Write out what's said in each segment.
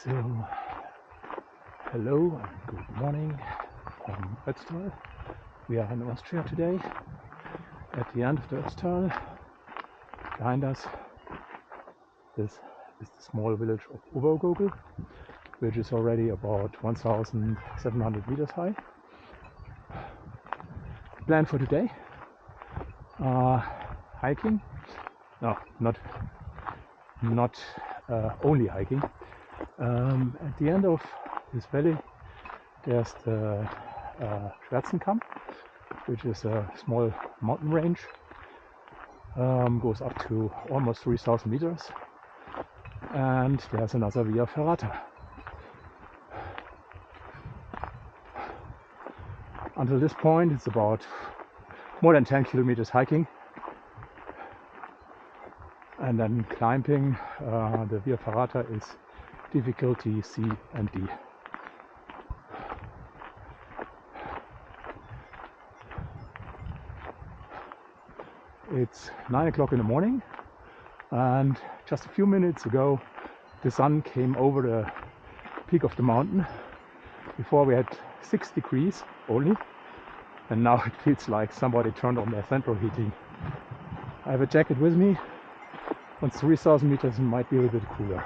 So, hello and good morning from Ötztal. We are in Austria today. At the end of the Ötztal, behind us, this is the small village of Obergurgl, which is already about 1,700 meters high. Plan for today: hiking. No, not only hiking. At the end of this valley, there's the Schwärzenkamm, which is a small mountain range. Goes up to almost 3,000 meters, and there's another via ferrata. Until this point, it's about more than 10 kilometers hiking, and then climbing. The via ferrata is difficulty C and D. It's 9 o'clock in the morning, and just a few minutes ago the sun came over the peak of the mountain. Before we had 6 degrees only, and now it feels like somebody turned on their central heating. I have a jacket with me. On 3,000 meters it might be a little bit cooler.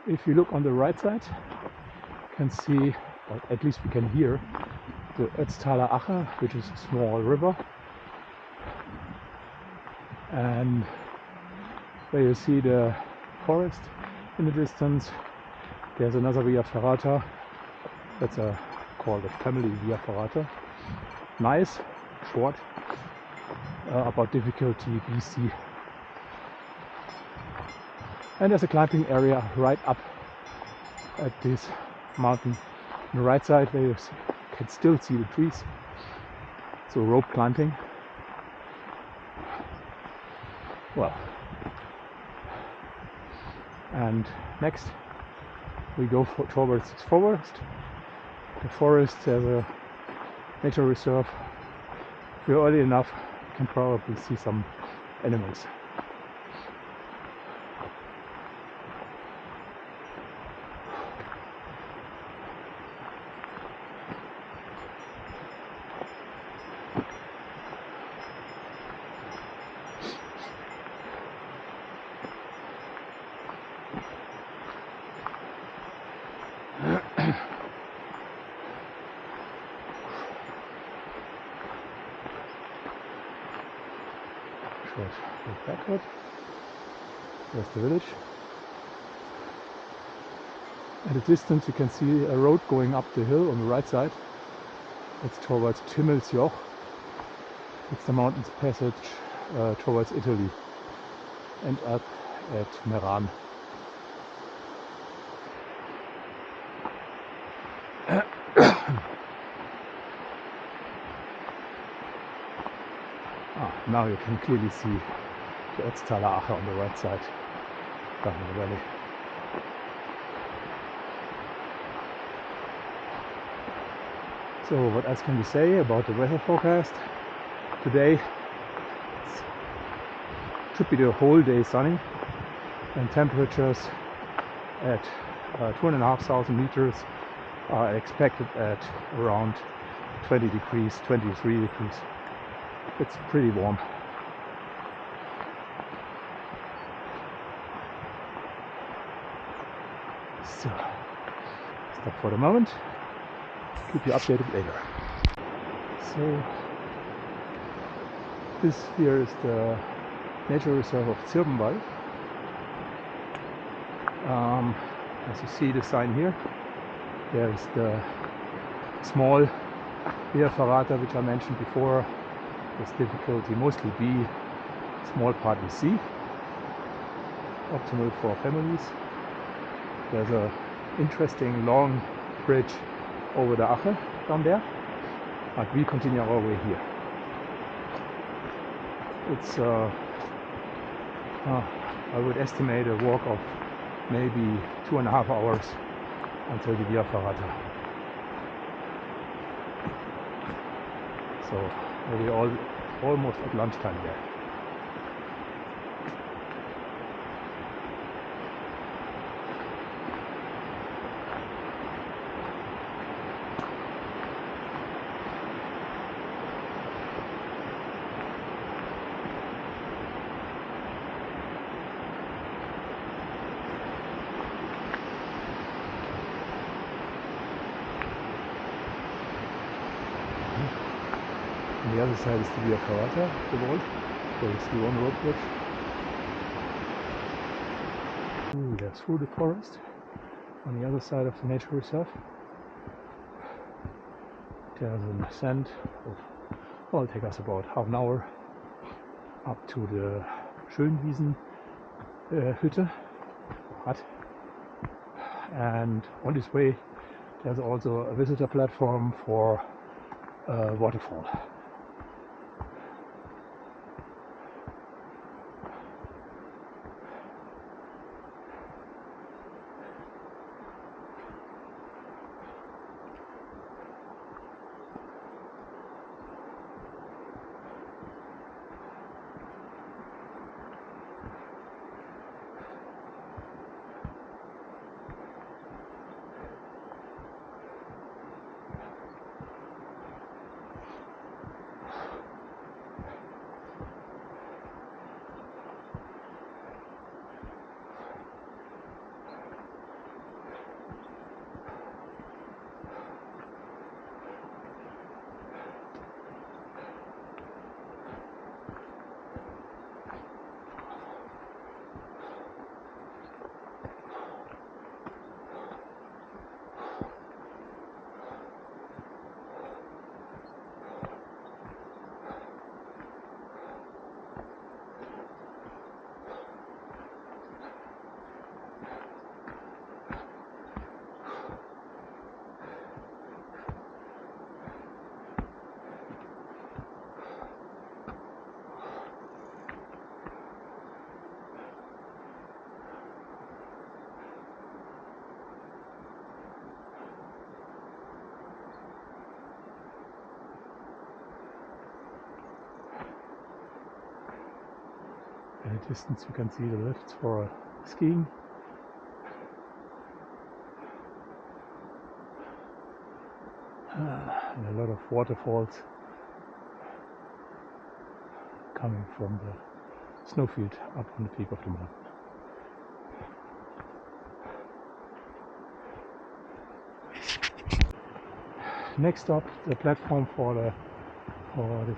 If you look on the right side, you can see, or at least we can hear, the Ötztaler Ache, which is a small river. And where you see the forest in the distance, there's another via ferrata. That's called a family via ferrata. Nice, short, about difficulty BC. And there's a climbing area right up at this mountain. On the right side, where you can still see the trees. So rope climbing. Well, and next we go towards this forest. The forest has a nature reserve. If you're early enough, you can probably see some animals. Short backward. There's the village. At a distance you can see a road going up the hill on the right side. It's towards Joch. It's the mountain's passage towards Italy, and up at Meran. Now you can clearly see the Ötztaler Ache on the right side, down in the valley. So what else can we say about the weather forecast? Today it should be the whole day sunny, and temperatures at 2,500 meters are expected at around 20 degrees, 23 degrees. It's pretty warm. So, stop for the moment. Keep you updated later. So, this here is the nature reserve of Zirbenwald. As you see the sign here, there's the small via ferrata, which I mentioned before. This difficulty mostly B, small part is C, optimal for families. There's a interesting long bridge over the Ache down there, but we continue our way here. It's I would estimate a walk of maybe 2.5 hours until the via ferrata. So we all almost at lunchtime there. On the other side is the ferrata, the vault, where you see one road bridge. We are through the forest on the other side of the nature reserve. There's an ascent of, well, it'll take us about half an hour up to the Schönwiesen Hütte, hut. And on this way there's also a visitor platform for a waterfall. In the distance you can see the lifts for skiing. And a lot of waterfalls coming from the snowfield up on the peak of the mountain. Next up, the platform for the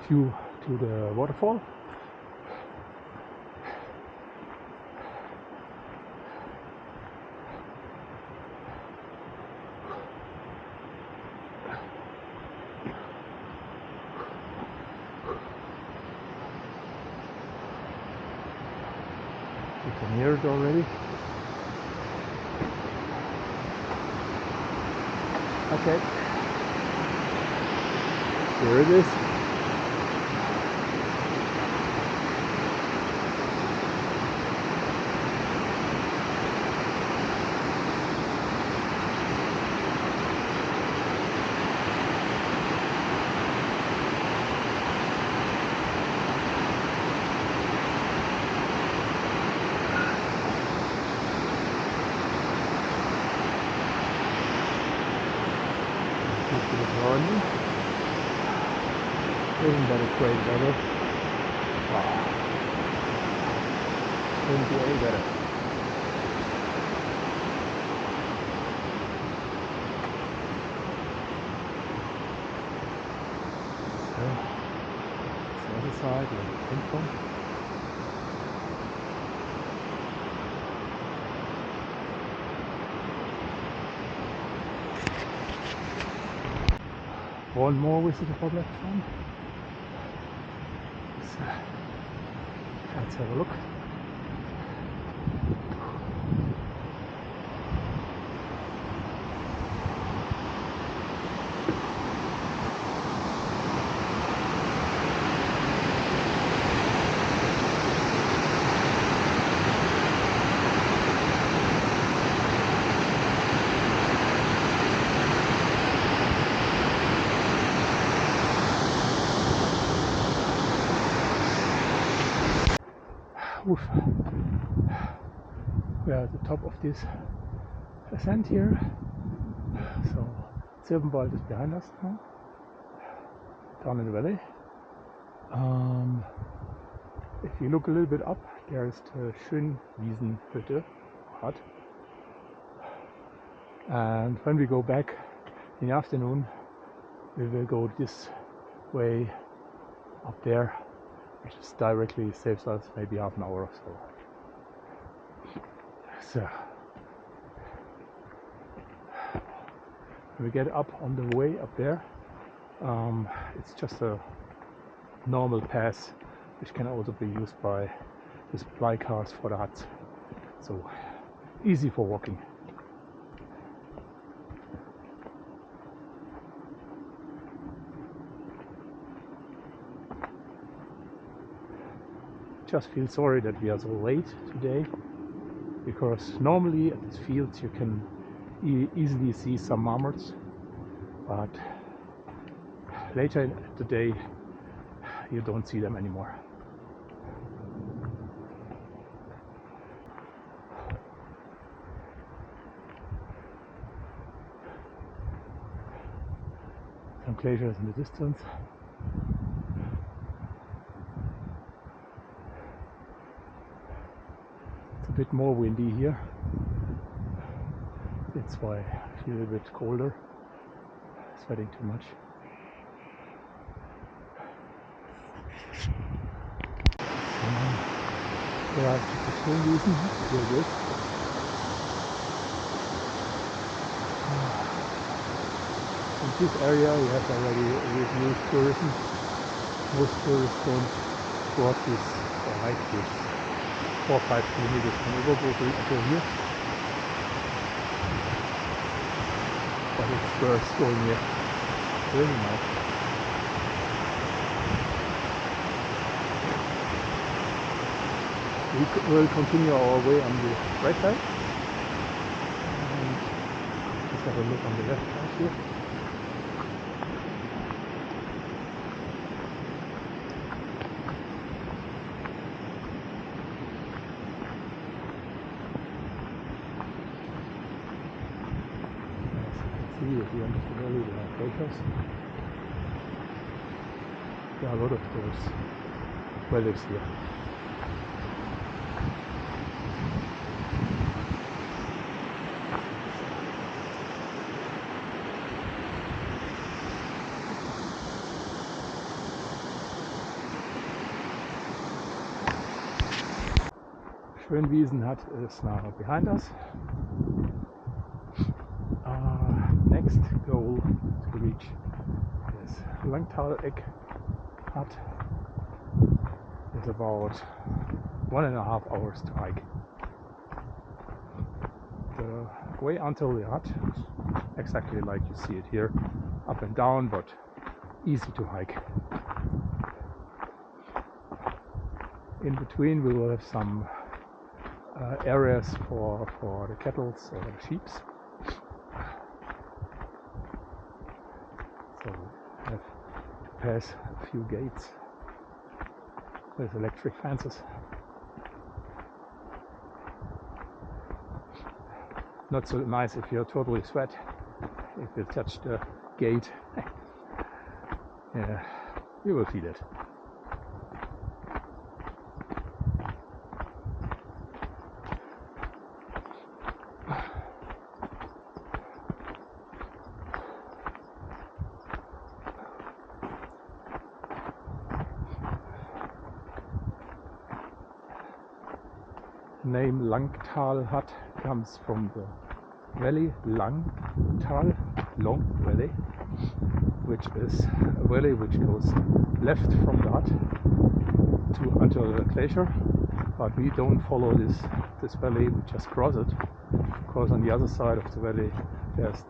view to the waterfall. You can hear it already. Okay, here it is. Isn't that a great weather? Wow. Couldn't be any better. So, it's the other side where we came from. One more visitor platform. So, let's have a look. we are at the top of this ascent here. So Silbenwald is behind us now, down in the valley. If you look a little bit up, there is the Schwärzenkamm hut. And when we go back in the afternoon, we will go this way up there, which is directly saves us maybe half an hour or so. So when we get up on the way up there, it's just a normal pass which can also be used by the supply cars for the huts, so easy for walking. Just feel sorry that we are so late today, because normally at these fields you can easily see some marmots, but later in the day you don't see them anymore. Some glaciers in the distance. It's a bit more windy here. That's why I feel a bit colder, sweating too much. There are Schwärzenkamm here with. In this area we have already reduced tourism. Most tourists don't walk this or hike this 4 or 5 kilometers from Obergurgl until here. But it's worth going here. Really nice. We will continue our way on the right side. And let's have a look on the left side here. As you can see, at the end of the valley there are glaciers. There are a lot of those valleys here. Schwärzenkamm hut is now behind us. Next goal to reach is Langtal hut. It's about 1.5 hours to hike. The way until the hut is exactly like you see it here, up and down, but easy to hike. In between we will have some areas for the cattle or the sheep. So we have to pass a few gates with electric fences. Not so nice if you're totally sweat, if you touch the gate. Yeah, you will feel it. The name Langtal hut comes from the valley Langtal, long valley, which is a valley which goes left from the hut to until the glacier. But we don't follow this valley, we just cross it, because on the other side of the valley there's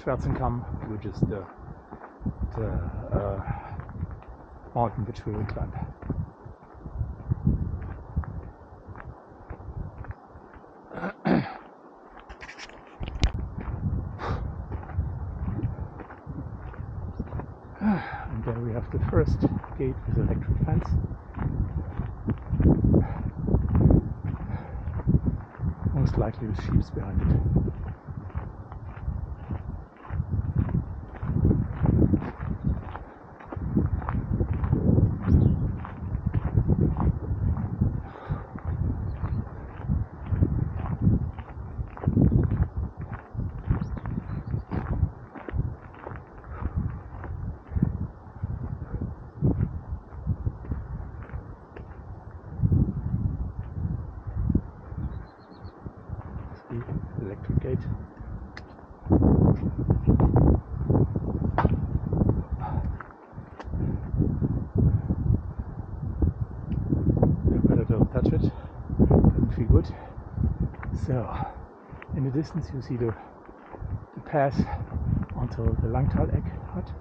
Schwärzenkamm, which is the mountain which we will climb. And there we have the first gate with electric fence. most likely with sheep behind it. Electric gate. I better don't touch it, doesn't feel good. So, in the distance you see the path onto the Langtal egg hut.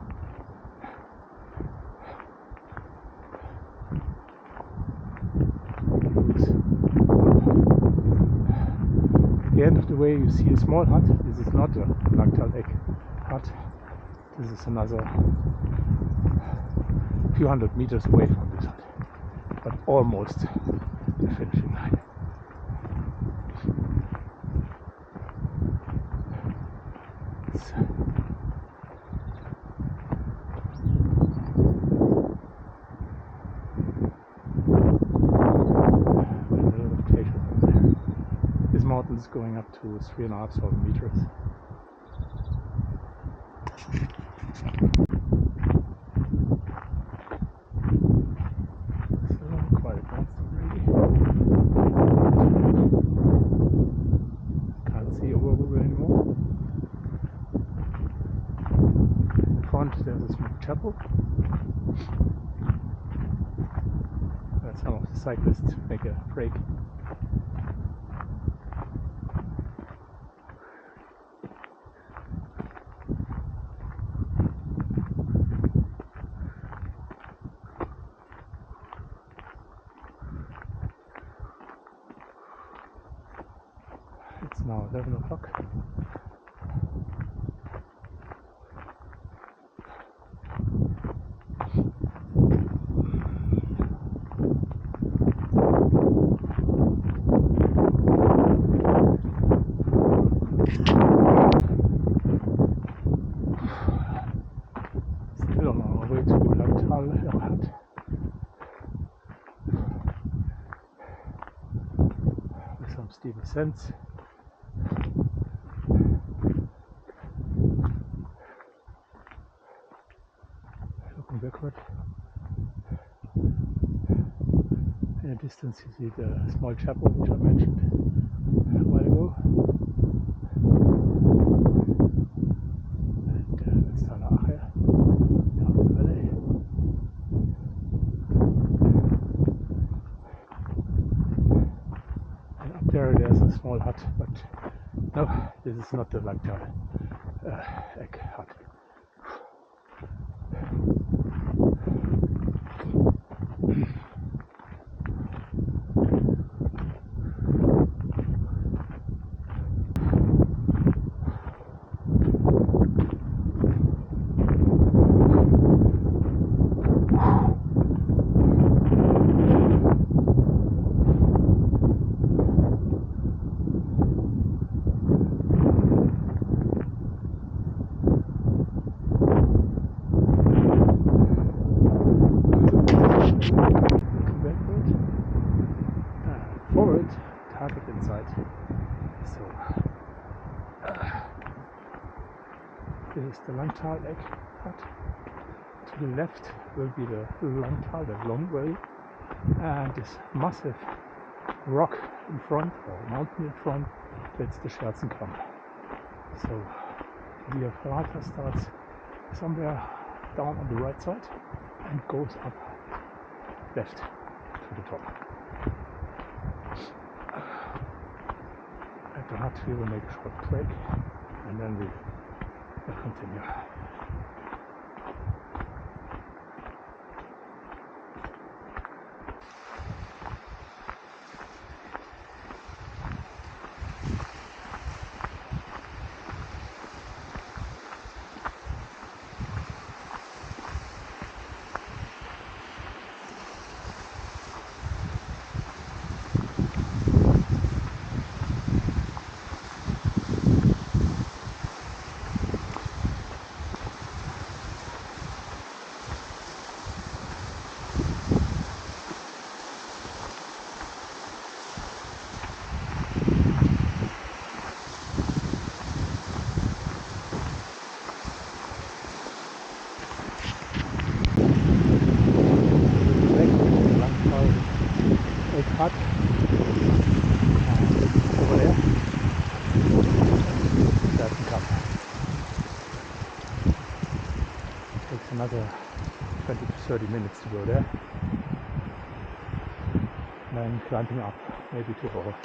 At the end of the way you see a small hut. This is not a Langtal egg hut. This is another few hundred meters away from this hut, but almost the finishing line. This mountain is going up to 3,500 meters. So quite advanced already. Can't see Obergurgl anymore. In front there's a small chapel. Some of the cyclists make a break. It's now 11 o'clock. Still on our way to Langtal hut. With some steep ascents. Looking backward. In the distance you see the small chapel which I mentioned a while ago. And it's down the valley. And up there's a small hut, but no, this is not the Langtal egg hut. Forward, target inside. So this is the Langtal egg hut. To the left will be the Langtal, the long way, and this massive rock in front, or mountain in front, that's the Schwärzenkamm. So the ferrata starts somewhere down on the right side and goes up left to the top. At the hut we will make a short break and then we will continue. minutes to go there. And then climbing up, maybe 2 hours.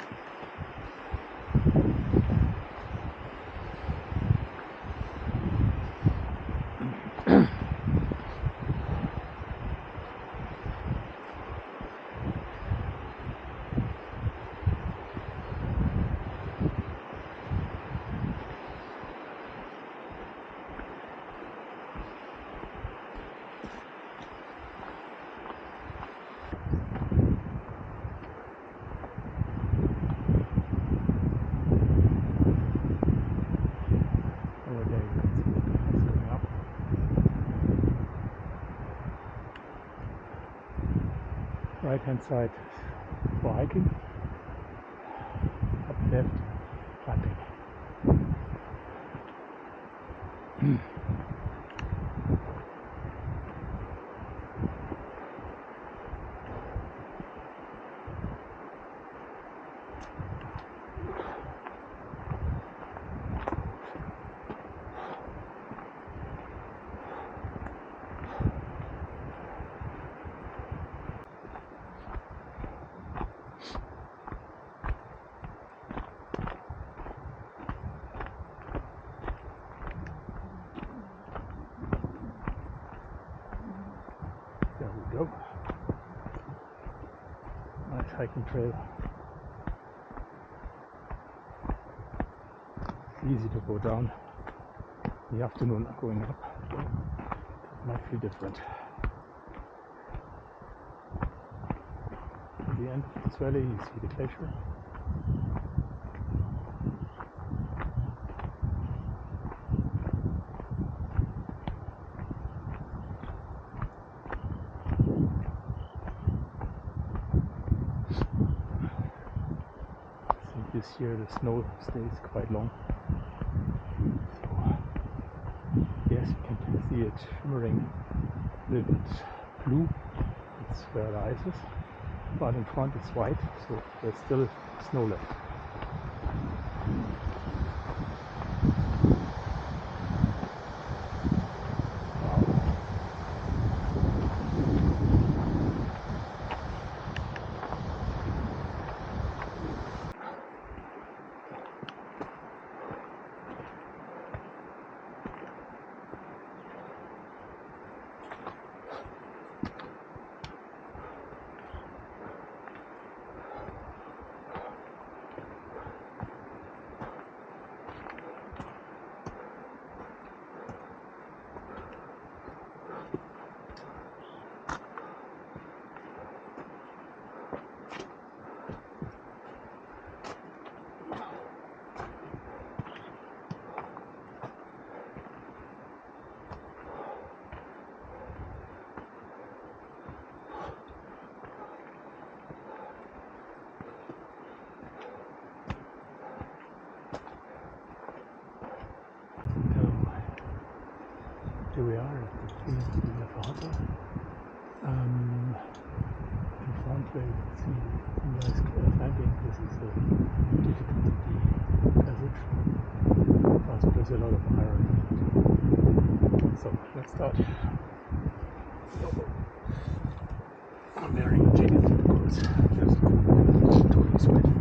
Right hand side for hiking, up left climbing. There we go. Nice hiking trail. Easy to go down. In the afternoon going up. It might feel different. At the end of this valley you see the glacier. This year the snow stays quite long, so yes, you can see it shimmering a little bit blue. It's where the ice is, but in front it's white, so there's still snow left. Here we are at the ferrata. In front where you can see nice climbing. This is a difficulty passage. Also there's a lot of iron. So let's start. I'm wearing a jacket because there's totally sweaty.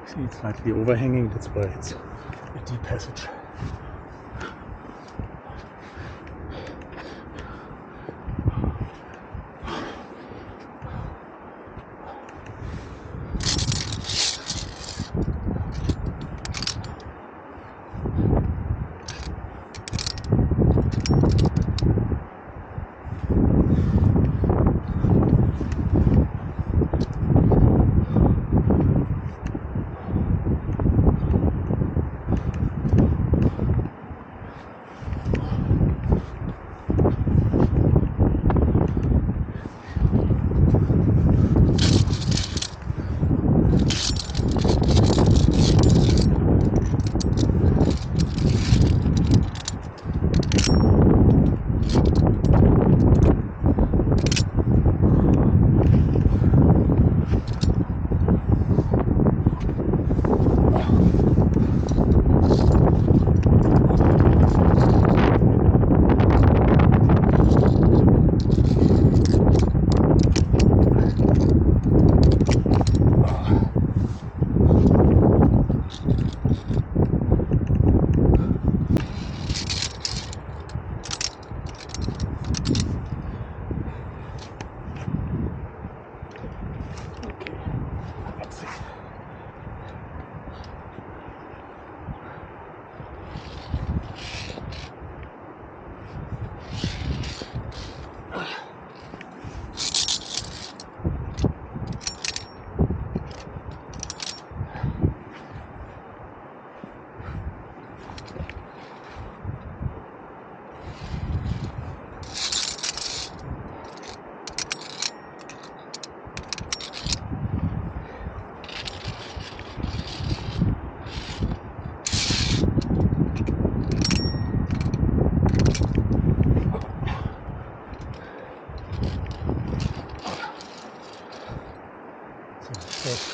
See, it's slightly overhanging, that's why it's a deep passage.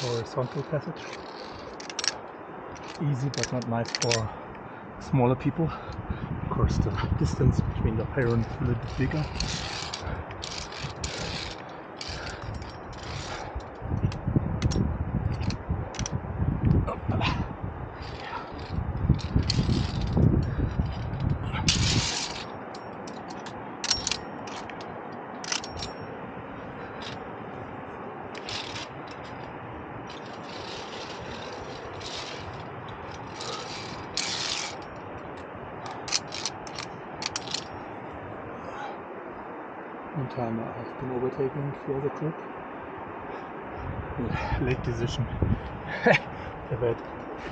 Horizontal passage. Easy but not nice for smaller people. Of course the distance between the iron is a little bit bigger. second time I've been overtaking the other group. Late decision. But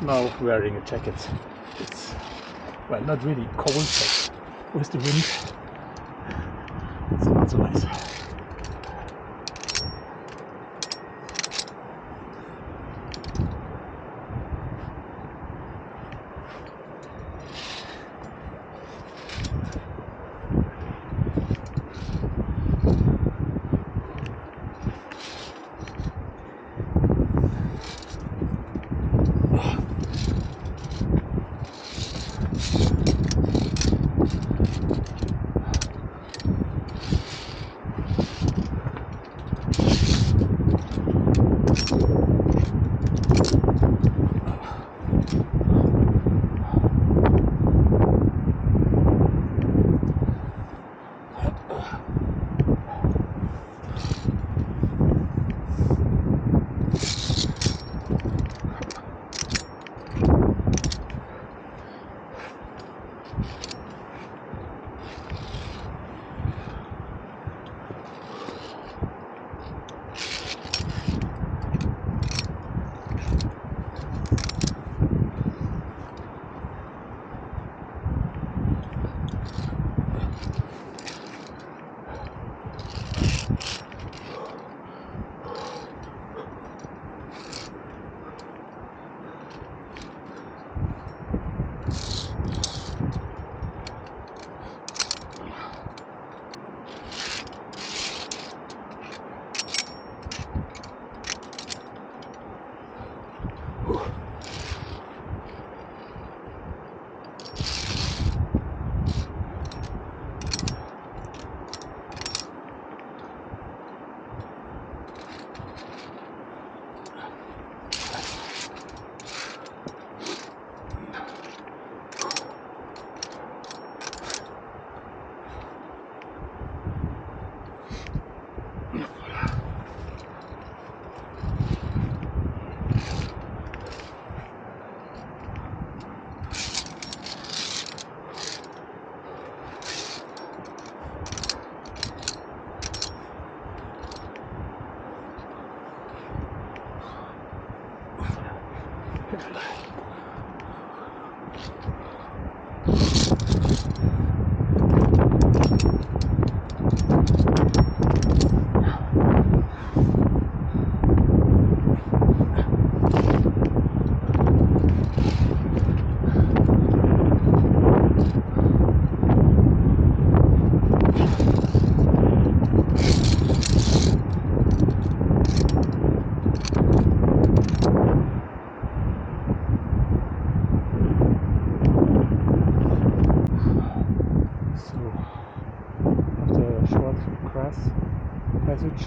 now wearing a jacket. It's, well, not really cold, but with the wind, it's not so nice. Passage.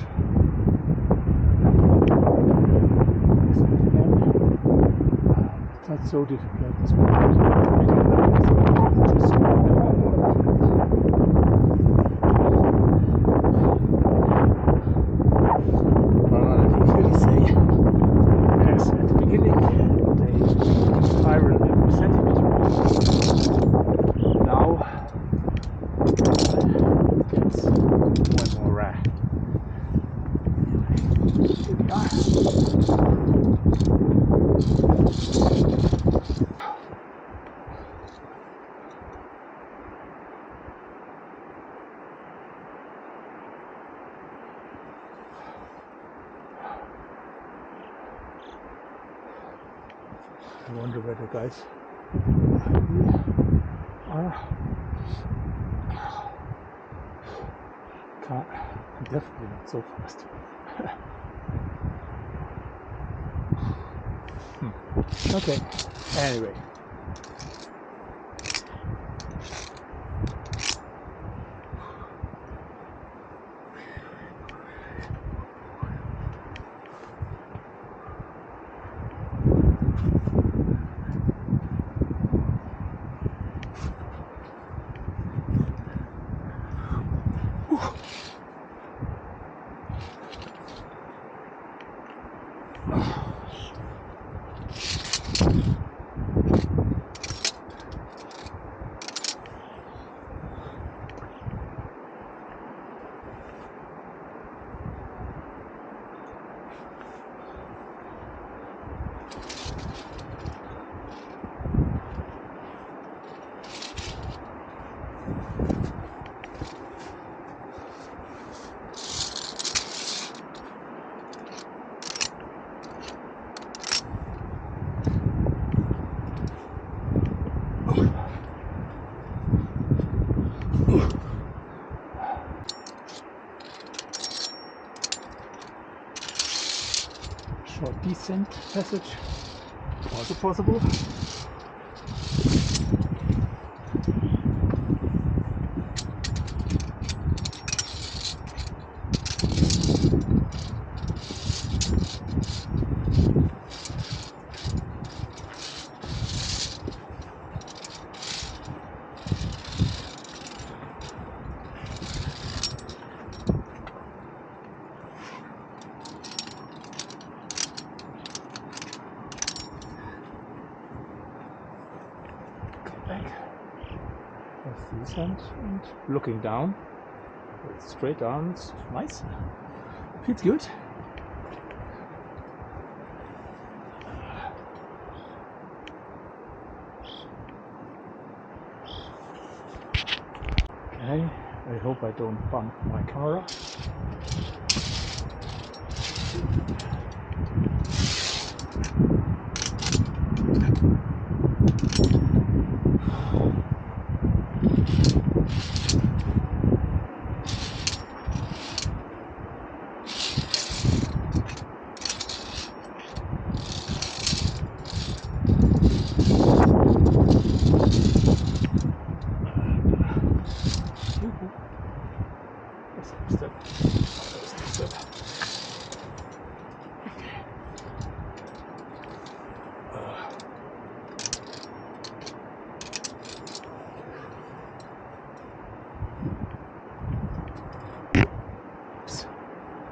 It's not so difficult at this point. But I can clearly say, as at the beginning, they spiral every centimeter. Now it gets more and more rare. Here we are. I wonder where the guys are. Definitely not so fast. Okay, anyway. Short descent passage, also possible. There's the descent and looking down. It's straight down, it's nice. Feels good. Okay, I hope I don't bump my camera.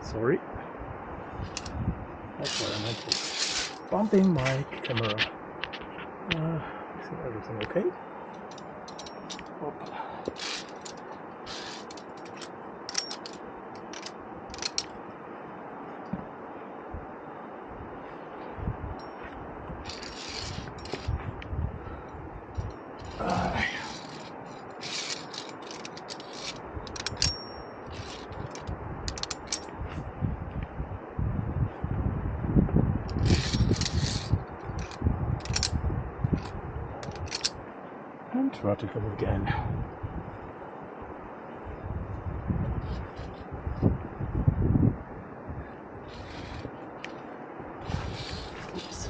Sorry, that's what I meant to. Bumping my camera. Is everything okay? Hoppla. And vertical again. Oops.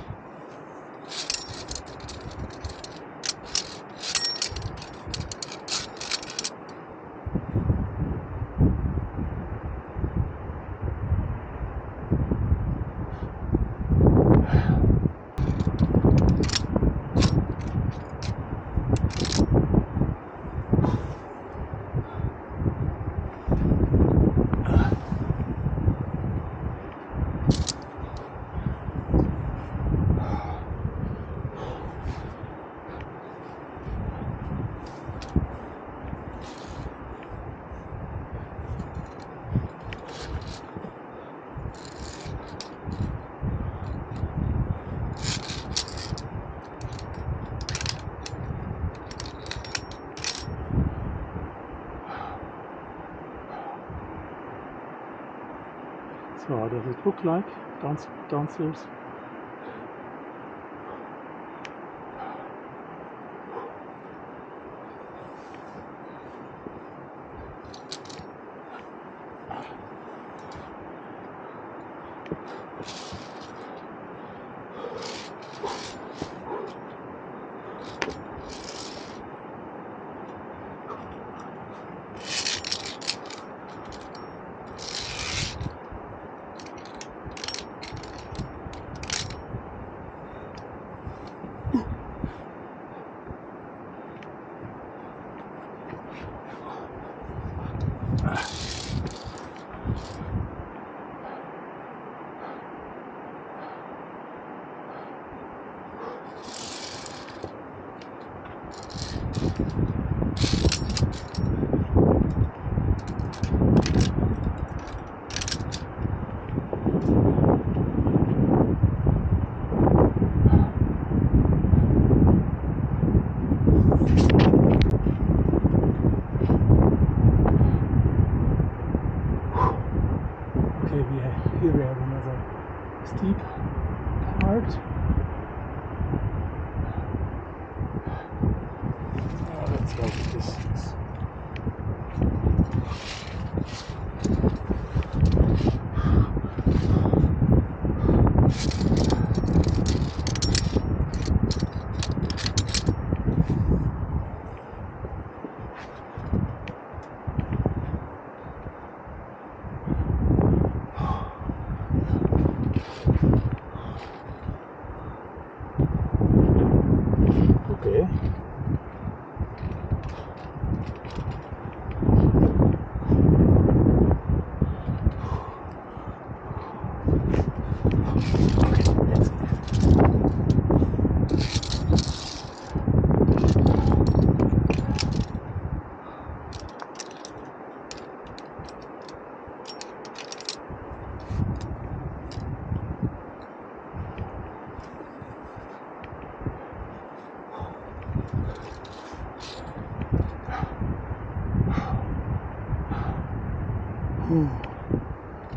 So how does it look like downstairs? Here we have another steep part.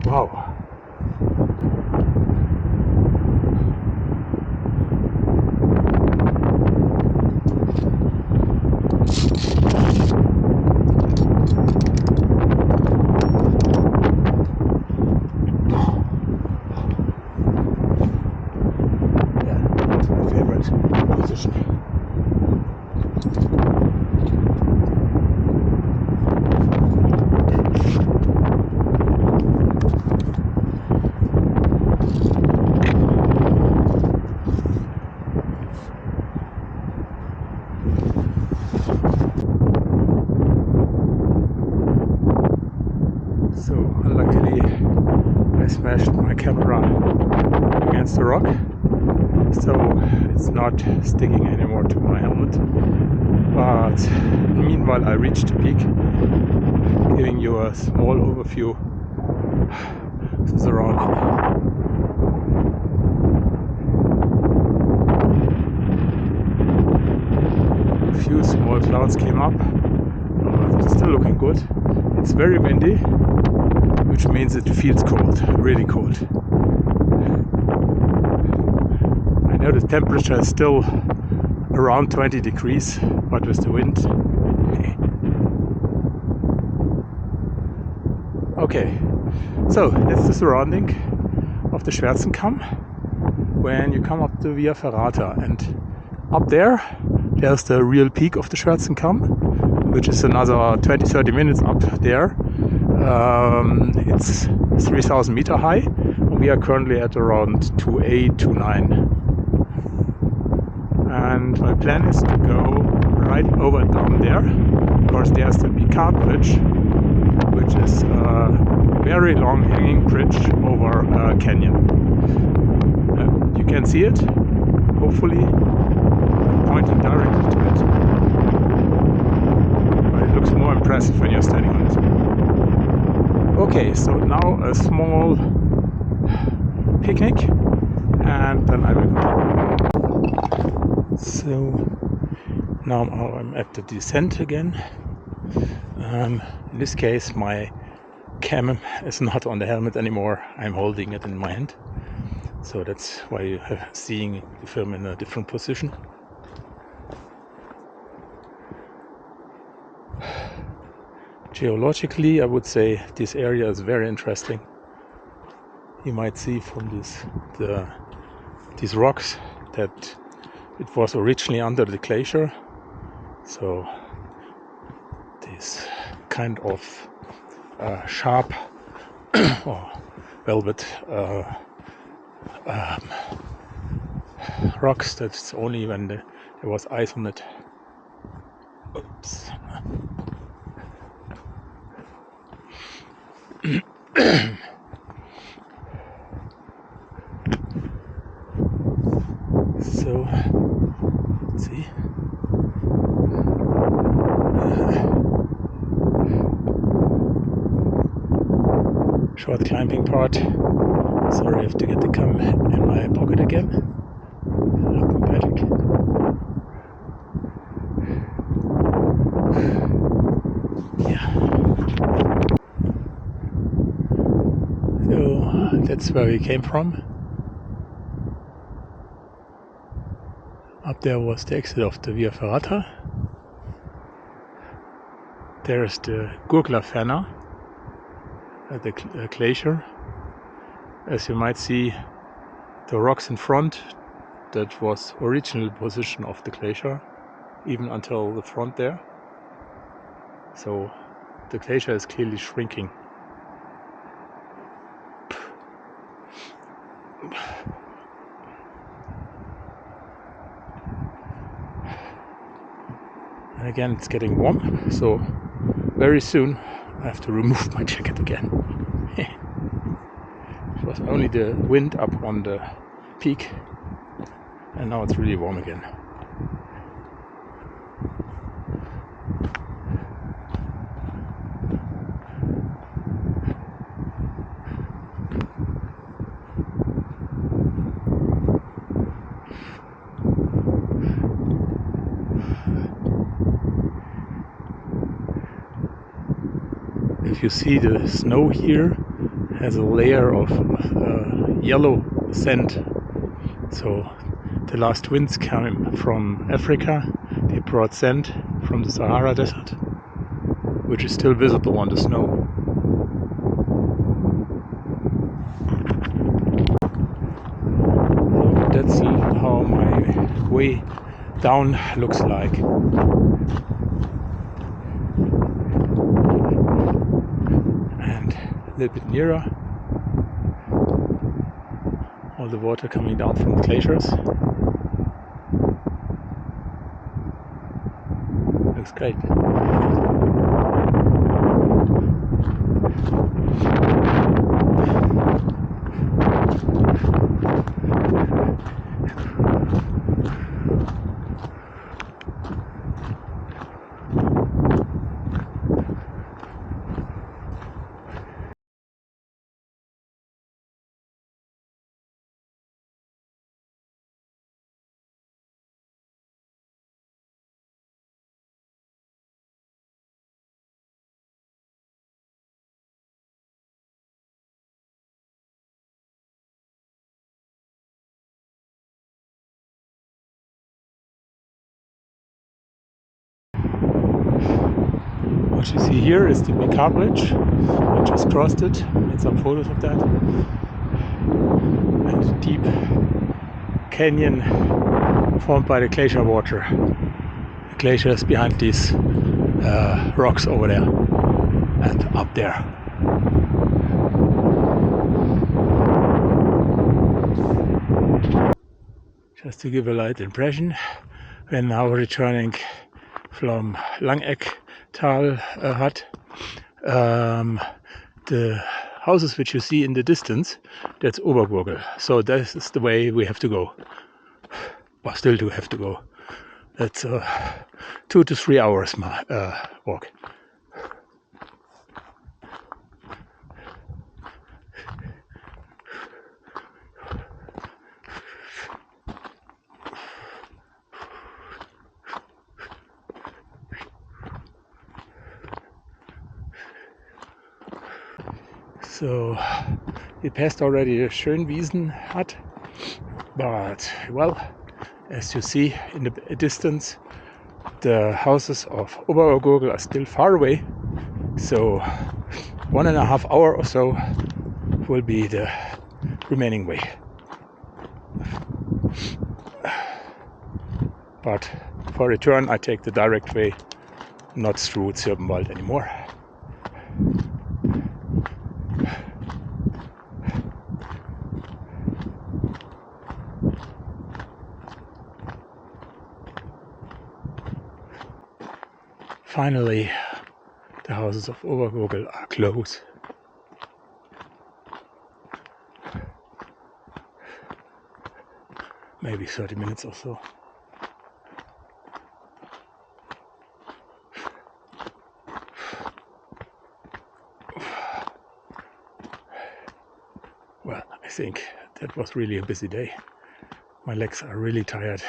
Wow. Yeah, that's my favorite position. So unluckily I smashed my camera against the rock, so it's not sticking anymore to my helmet. But meanwhile I reached the peak, giving you a small overview of the surrounding. A few small clouds came up, but it's still looking good. It's very windy, which means it feels cold, really cold. I know the temperature is still around 20 degrees, but with the wind. Okay, so that's the surrounding of the Schwärzenkamm when you come up to Via Ferrata, and up there's the real peak of the Schwärzenkamm, which is another 20-30 minutes up there. It's 3,000 meter high. We are currently at around 2.8, 2.9. And my plan is to go right over down there, because there's the Piccard bridge, which is a very long hanging bridge over a canyon. You can see it, hopefully pointing directly to it, but it looks more impressive when you're standing on it. Okay, so now a small picnic, and then I will continue. So now I'm at the descent again. In this case my cam is not on the helmet anymore, I'm holding it in my hand, so that's why you're seeing the film in a different position. Geologically, I would say this area is very interesting. You might see from these rocks that it was originally under the glacier, so this kind of sharp or velvet rocks that's only when there was ice on it. Oops. So let's see. Short climbing part. Sorry, I have to get the cam in my pocket again. Looking magic. Yeah. So that's where we came from. Up there was the exit of the Via Ferrata. There is the Gurgl at the glacier. As you might see, the rocks in front, that was original position of the glacier, even until the front there. So the glacier is clearly shrinking. And again, it's getting warm, so very soon I have to remove my jacket again. It was only the wind up on the peak, and now it's really warm again. If you see, the snow here has a layer of yellow sand. So the last winds came from Africa. They brought sand from the Sahara Desert, which is still visible on the snow. That's how my way down looks like. And a little bit nearer, all the water coming down from the glaciers. Looks great. What you see here is the Piccard bridge. I just crossed it, made some photos of that. And a deep canyon formed by the glacier water. The glacier is behind these rocks over there and up there. Just to give a light impression, we're now returning from Langecktal hut. The houses which you see in the distance, that's Obergurgl. So this is the way we have to go. Well, still do have to go. That's 2 to 3 hours walk. So we passed already the Schwärzenkamm hut, but well, as you see in the distance, the houses of Obergurgl are still far away. So 1.5 hours or so will be the remaining way. But for return, I take the direct way, not through Zirbenwald anymore. Finally, the houses of Obergurgl are close. Maybe 30 minutes or so. Well, I think that was really a busy day. My legs are really tired.